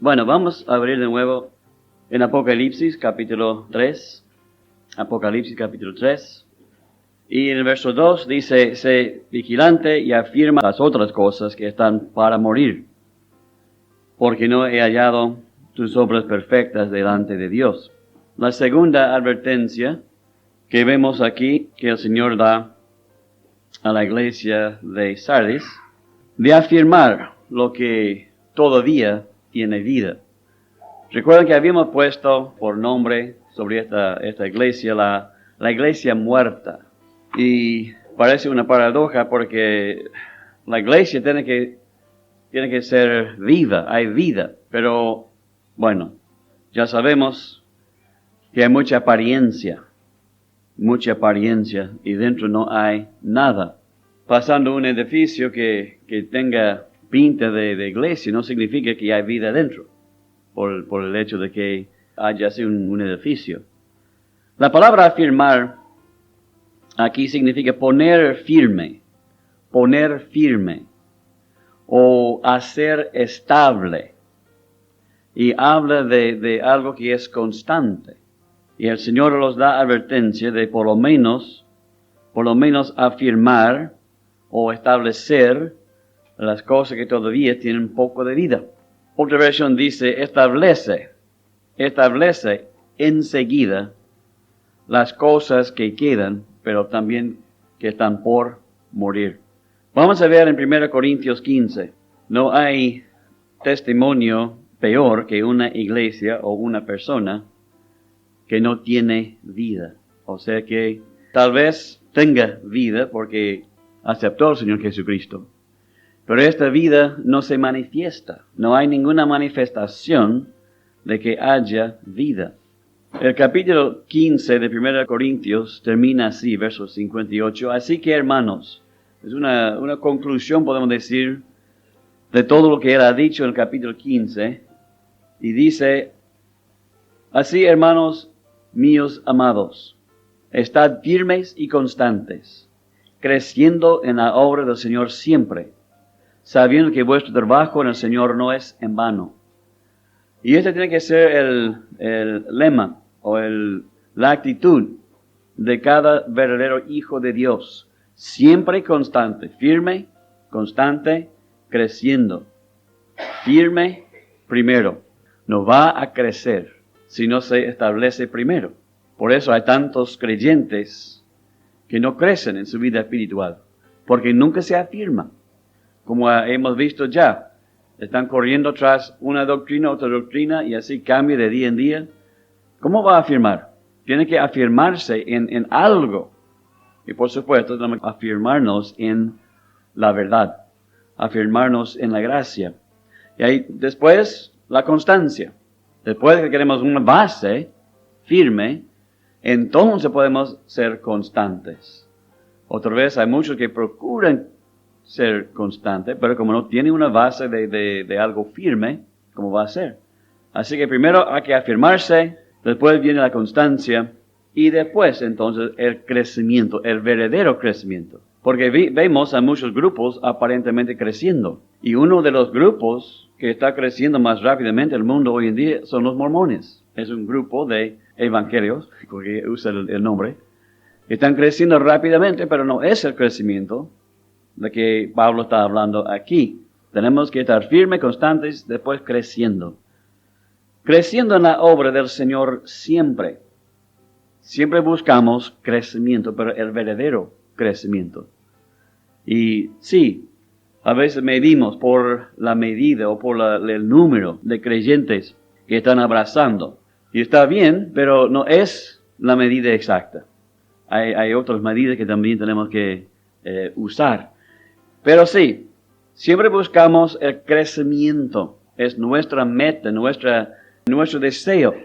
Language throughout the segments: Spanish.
Bueno, vamos a abrir de nuevo en Apocalipsis capítulo 3. Apocalipsis capítulo 3. Y en el verso 2 dice, sé vigilante y afirma las otras cosas que están para morir, porque no he hallado tus obras perfectas delante de Dios. La segunda advertencia que vemos aquí que el Señor da a la iglesia de Sardis, de afirmar lo que todavía tiene vida. Recuerden que habíamos puesto por nombre sobre esta iglesia la iglesia muerta. Y parece una paradoja porque la iglesia tiene que ser viva, hay vida. Pero bueno, ya sabemos que hay mucha apariencia y dentro no hay nada. Pasando un edificio que tenga pinta de iglesia no significa que hay vida dentro, por el hecho de que haya así un edificio. La palabra afirmar aquí significa poner firme o hacer estable. Y habla de algo que es constante. Y el Señor nos da advertencia de por lo menos afirmar o establecer las cosas que todavía tienen un poco de vida. Otra versión dice, establece enseguida las cosas que quedan, pero también que están por morir. Vamos a ver en 1 Corintios 15. No hay testimonio peor que una iglesia o una persona que no tiene vida. O sea que tal vez tenga vida porque aceptó al Señor Jesucristo. Pero esta vida no se manifiesta. No hay ninguna manifestación de que haya vida. El capítulo 15 de 1 Corintios termina así, verso 58. Así que, hermanos, es una conclusión, podemos decir, de todo lo que él ha dicho en el capítulo 15. Y dice, así, hermanos míos amados, estad firmes y constantes, creciendo en la obra del Señor siempre, sabiendo que vuestro trabajo en el Señor no es en vano. Y este tiene que ser el lema o la actitud de cada verdadero hijo de Dios. Siempre constante, firme, constante, creciendo. Firme primero. No va a crecer si no se establece primero. Por eso hay tantos creyentes que no crecen en su vida espiritual, porque nunca se afirman. Como hemos visto ya, están corriendo tras una doctrina, otra doctrina, y así cambia de día en día. ¿Cómo va a afirmar? Tiene que afirmarse en algo. Y por supuesto, tenemos que afirmarnos en la verdad, afirmarnos en la gracia. Y ahí después, la constancia. Después que queremos una base firme, entonces podemos ser constantes. Otra vez, hay muchos que procuran ser constantes, pero como no tienen una base de algo firme, ¿cómo va a ser? Así que primero hay que afirmarse, después viene la constancia, y después entonces el crecimiento, el verdadero crecimiento. Porque vemos a muchos grupos aparentemente creciendo. Y uno de los grupos que está creciendo más rápidamente en el mundo hoy en día son los mormones. Es un grupo de evangelios, que usa el nombre, que están creciendo rápidamente, pero no es el crecimiento de que Pablo está hablando aquí. Tenemos que estar firmes, constantes, después creciendo. Creciendo en la obra del Señor siempre. Siempre buscamos crecimiento, pero el verdadero crecimiento. Y sí, a veces medimos por la medida o por el número de creyentes que están abrazando. Y está bien, pero no es la medida exacta. Hay otras medidas que también tenemos que usar. Pero sí, siempre buscamos el crecimiento. Es nuestra meta, nuestro deseo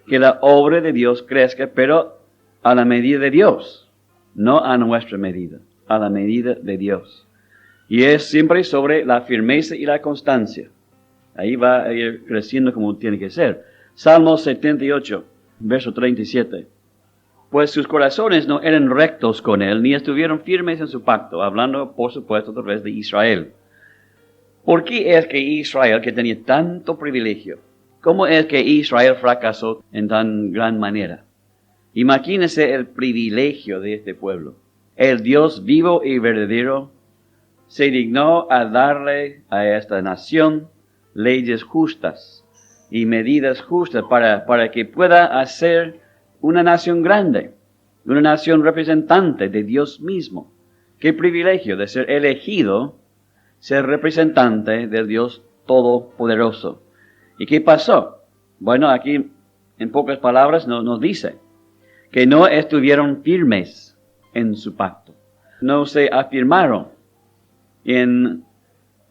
que la obra de Dios crezca, pero a la medida de Dios, no a nuestra medida, a la medida de Dios. Y es siempre sobre la firmeza y la constancia. Ahí va a ir creciendo como tiene que ser. Salmo 78, verso 37. Pues sus corazones no eran rectos con él, ni estuvieron firmes en su pacto, hablando, por supuesto, otra vez de Israel. ¿Por qué es que Israel, que tenía tanto privilegio, ¿Cómo es que Israel fracasó en tan gran manera? Imagínense el privilegio de este pueblo. El Dios vivo y verdadero se dignó a darle a esta nación leyes justas y medidas justas para que pueda hacer una nación grande, una nación representante de Dios mismo. Qué privilegio de ser elegido, ser representante del Dios Todopoderoso. ¿Y qué pasó? Bueno, aquí en pocas palabras nos dice que no estuvieron firmes en su pacto. No se afirmaron en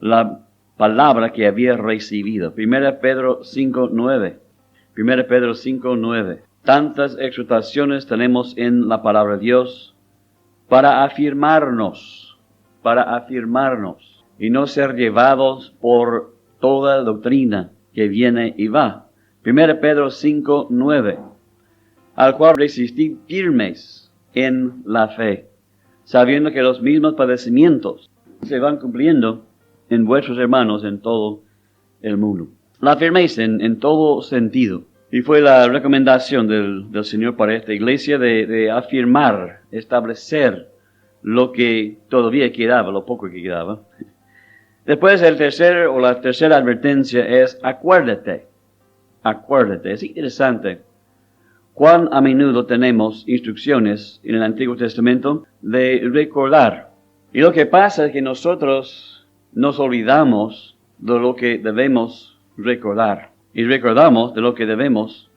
la palabra que había recibido. 1 Pedro 5:9. 1 Pedro 5:9. Tantas exhortaciones tenemos en la palabra de Dios para afirmarnos y no ser llevados por toda doctrina que viene y va. 1 Pedro 5:9. Al cual resistid firmes en la fe, sabiendo que los mismos padecimientos se van cumpliendo en vuestros hermanos en todo el mundo. La firmeza en todo sentido. Y fue la recomendación del Señor para esta iglesia de afirmar, establecer lo que todavía quedaba, lo poco que quedaba. Después la tercera advertencia es acuérdate. Acuérdate. Es interesante cuán a menudo tenemos instrucciones en el Antiguo Testamento de recordar. Y lo que pasa es que nosotros nos olvidamos de lo que debemos recordar. Y recordamos de lo que debemos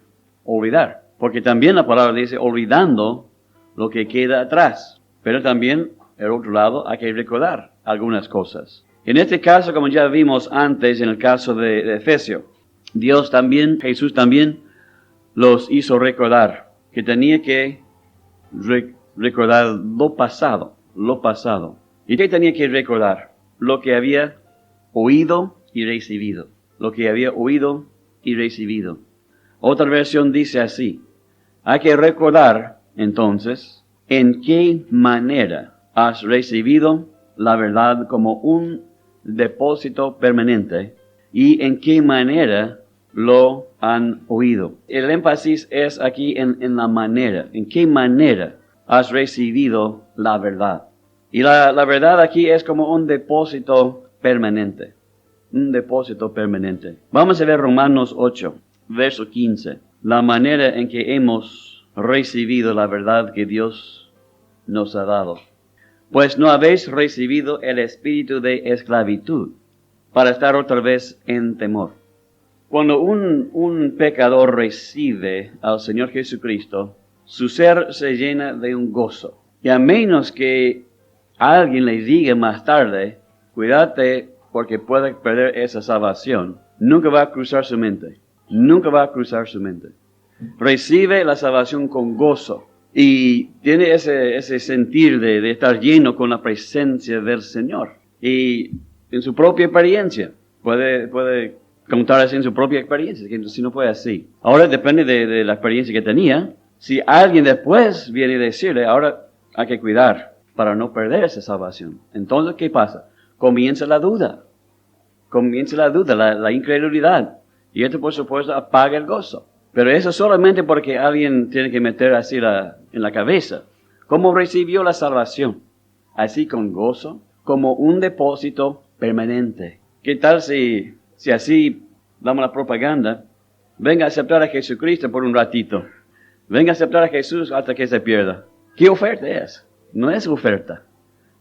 olvidar. Porque también la palabra dice olvidando lo que queda atrás. Pero también, el otro lado, hay que recordar algunas cosas. En este caso, como ya vimos antes en el caso de Efesios, Jesús también los hizo recordar que tenía que recordar lo pasado. ¿Y qué tenía que recordar? Lo que había oído y recibido. Lo que había oído y recibido. Otra versión dice así: hay que recordar, entonces, en qué manera has recibido la verdad como un depósito permanente y en qué manera lo han oído. El énfasis es aquí en la manera. ¿En qué manera has recibido la verdad? Y la verdad aquí es como un depósito permanente. Un depósito permanente. Vamos a ver Romanos 8, verso 15. La manera en que hemos recibido la verdad que Dios nos ha dado. Pues no habéis recibido el espíritu de esclavitud para estar otra vez en temor. Cuando un pecador recibe al Señor Jesucristo, su ser se llena de un gozo. Y a menos que alguien le diga más tarde, cuídate porque puede perder esa salvación, nunca va a cruzar su mente. Nunca va a cruzar su mente. Recibe la salvación con gozo. Y tiene ese sentir de estar lleno con la presencia del Señor. Y en su propia experiencia, puede contar así en su propia experiencia, que si no fue así. Ahora depende de la experiencia que tenía. Si alguien después viene a decirle, ahora hay que cuidar para no perder esa salvación. Entonces, ¿qué pasa? Comienza la duda. La incredulidad. Y esto, por supuesto, apaga el gozo. Pero eso solamente porque alguien tiene que meter así en la cabeza. ¿Cómo recibió la salvación? Así con gozo, como un depósito permanente. ¿Qué tal si así damos la propaganda? Venga a aceptar a Jesucristo por un ratito. Venga a aceptar a Jesús hasta que se pierda. ¿Qué oferta es? No es oferta.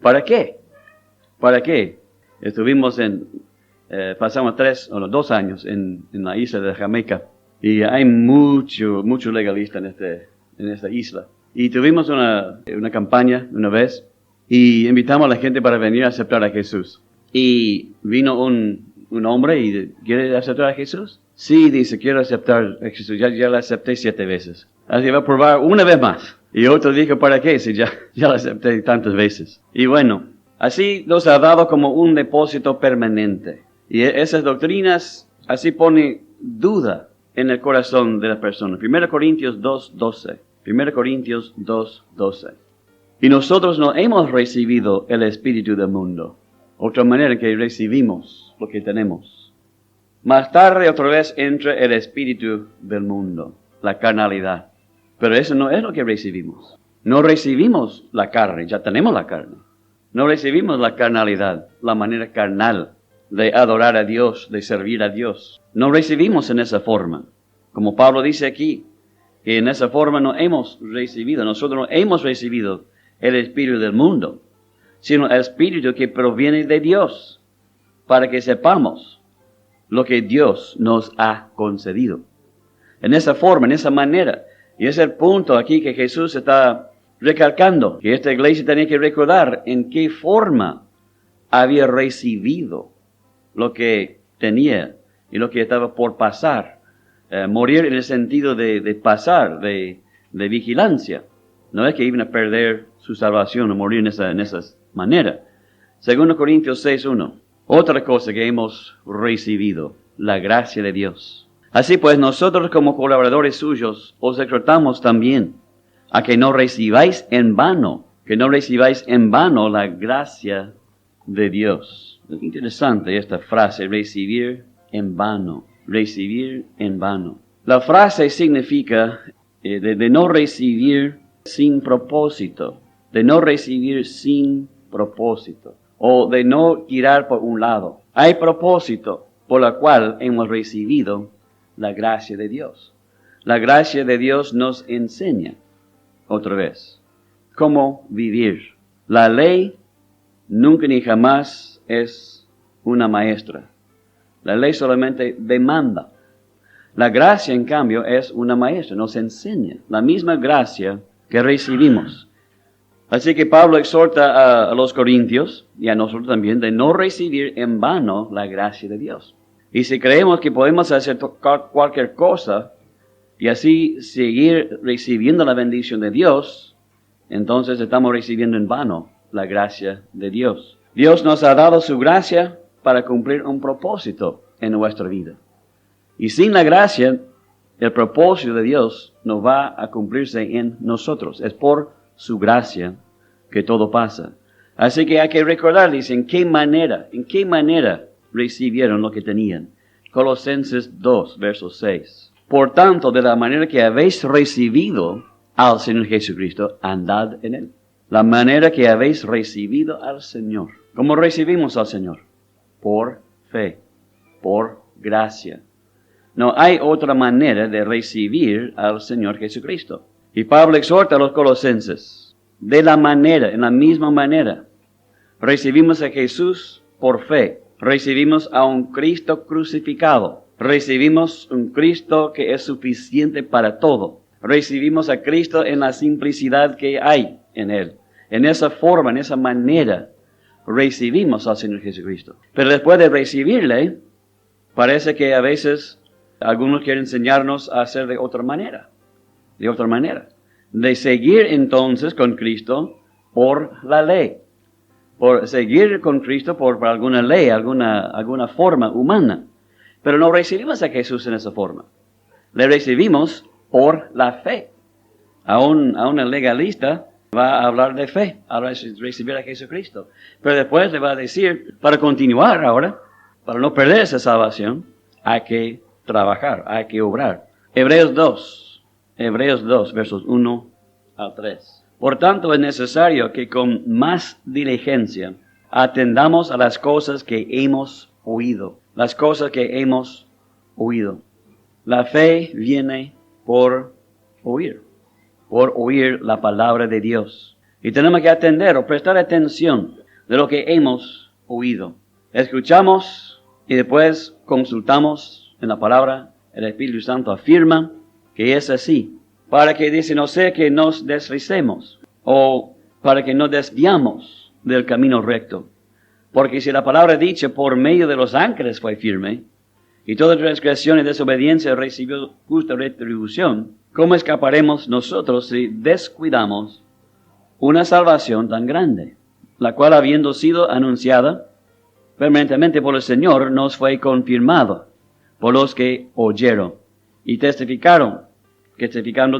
¿Para qué? ¿Para qué? Pasamos 2 años en la isla de Jamaica. Y hay mucho legalista en esta isla. Y tuvimos una campaña una vez y invitamos a la gente para venir a aceptar a Jesús. Y vino un hombre y ¿quiere aceptar a Jesús? Sí, dice, quiero aceptar a Jesús. Ya la acepté 7 veces. Así va a probar una vez más. Y otro dijo, ¿para qué? Si ya la acepté tantas veces. Y bueno, así nos ha dado como un depósito permanente. Y esas doctrinas así pone duda en el corazón de la persona. 1 Corintios 2:12. 1 Corintios 2:12. Y nosotros no hemos recibido el espíritu del mundo. Otra manera que recibimos lo que tenemos. Más tarde otra vez entra el espíritu del mundo, la carnalidad. Pero eso no es lo que recibimos. No recibimos la carne, ya tenemos la carne. No recibimos la carnalidad, la manera carnal de adorar a Dios, de servir a Dios. No recibimos en esa forma. Como Pablo dice aquí, que en esa forma no hemos recibido, nosotros no hemos recibido el espíritu del mundo, sino el espíritu que proviene de Dios, para que sepamos lo que Dios nos ha concedido. En esa forma, en esa manera. Y es el punto aquí que Jesús está recalcando, que esta iglesia tenía que recordar en qué forma había recibido lo que tenía y lo que estaba por pasar. Morir en el sentido de pasar, de vigilancia. No es que iban a perder su salvación o morir en esa manera. 2 Corintios 6:1. Otra cosa que hemos recibido, la gracia de Dios. Así pues, nosotros como colaboradores suyos os exhortamos también a que no recibáis en vano la gracia de Dios. Es interesante esta frase, recibir en vano. Recibir en vano. La frase significa de no recibir sin propósito, de no recibir sin propósito, o de no tirar por un lado. Hay propósito por la cual hemos recibido la gracia de Dios. La gracia de Dios nos enseña, otra vez, cómo vivir. La ley nunca ni jamás es una maestra. La ley solamente demanda. La gracia, en cambio, es una maestra, nos enseña la misma gracia que recibimos. Así que Pablo exhorta a los corintios, y a nosotros también, de no recibir en vano la gracia de Dios. Y si creemos que podemos hacer cualquier cosa, y así seguir recibiendo la bendición de Dios, entonces estamos recibiendo en vano la gracia de Dios. Dios nos ha dado su gracia para cumplir un propósito en nuestra vida. Y sin la gracia, el propósito de Dios no va a cumplirse en nosotros. Es por su gracia que todo pasa. Así que hay que recordar, dice, en qué manera recibieron lo que tenían. Colosenses 2, verso 6. Por tanto, de la manera que habéis recibido al Señor Jesucristo, andad en Él. La manera que habéis recibido al Señor. ¿Cómo recibimos al Señor? Por fe, por gracia. No hay otra manera de recibir al Señor Jesucristo. Y Pablo exhorta a los colosenses, en la misma manera. Recibimos a Jesús por fe. Recibimos a un Cristo crucificado. Recibimos un Cristo que es suficiente para todo. Recibimos a Cristo en la simplicidad que hay en Él. En esa forma, en esa manera, recibimos al Señor Jesucristo. Pero después de recibirle, parece que a veces algunos quieren enseñarnos a hacer de otra manera. De seguir entonces con Cristo por la ley. Por seguir con Cristo por alguna ley, alguna forma humana. Pero no recibimos a Jesús en esa forma. Le recibimos por la fe. A un legalista va a hablar de fe, a recibir a Jesucristo. Pero después le va a decir, para continuar ahora, para no perder esa salvación, hay que trabajar, hay que obrar. Hebreos 2, versos 1 al 3. Por tanto, es necesario que con más diligencia atendamos a las cosas que hemos oído. Las cosas que hemos oído. La fe viene por oír la palabra de Dios. Y tenemos que atender o prestar atención de lo que hemos oído. Escuchamos y después consultamos en la palabra. El Espíritu Santo afirma que es así. Para que dice, no sea que nos deslicemos o para que no desviamos del camino recto. Porque si la palabra dicha por medio de los ángeles fue firme, y toda transgresión y desobediencia recibió justa retribución, ¿cómo escaparemos nosotros si descuidamos una salvación tan grande? La cual, habiendo sido anunciada permanentemente por el Señor, nos fue confirmado por los que oyeron y testificando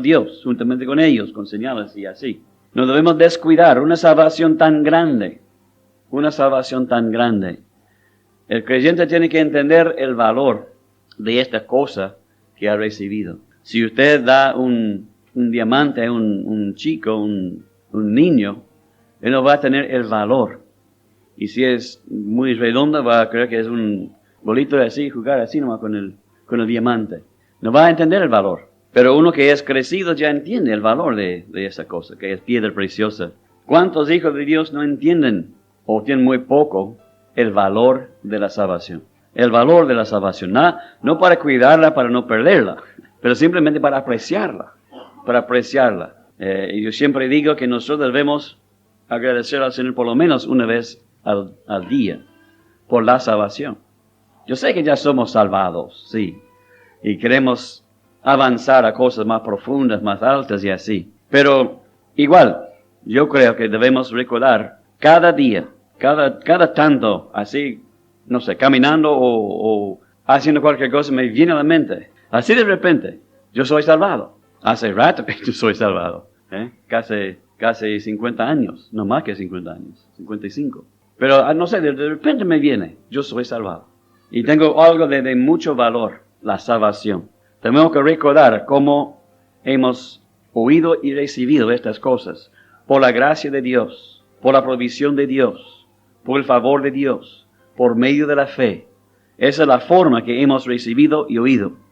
Dios juntamente con ellos, con señales y así. No debemos descuidar una salvación tan grande. El creyente tiene que entender el valor de esta cosa que ha recibido. Si usted da un diamante a un chico, un niño, él no va a tener el valor. Y si es muy redonda, va a creer que es un bolito de así, jugar así nomás con el diamante. No va a entender el valor. Pero uno que es crecido ya entiende el valor de esa cosa, que es piedra preciosa. ¿Cuántos hijos de Dios no entienden o tienen muy poco el valor de la salvación? El valor de la salvación. No para cuidarla, para no perderla, pero simplemente para apreciarla. Para apreciarla. Y yo siempre digo que nosotros debemos agradecer al Señor por lo menos una vez al día por la salvación. Yo sé que ya somos salvados, sí, y queremos avanzar a cosas más profundas, más altas y así. Pero igual, yo creo que debemos recordar cada día, cada tanto, así, no sé, caminando o haciendo cualquier cosa, me viene a la mente, así de repente, yo soy salvado. Hace rato que yo soy salvado, casi 50 años, no más que 50 años, 55. Pero no sé, de repente me viene, yo soy salvado. Y tengo algo de mucho valor, la salvación. Tenemos que recordar cómo hemos oído y recibido estas cosas por la gracia de Dios, por la provisión de Dios, por el favor de Dios, por medio de la fe. Esa es la forma que hemos recibido y oído.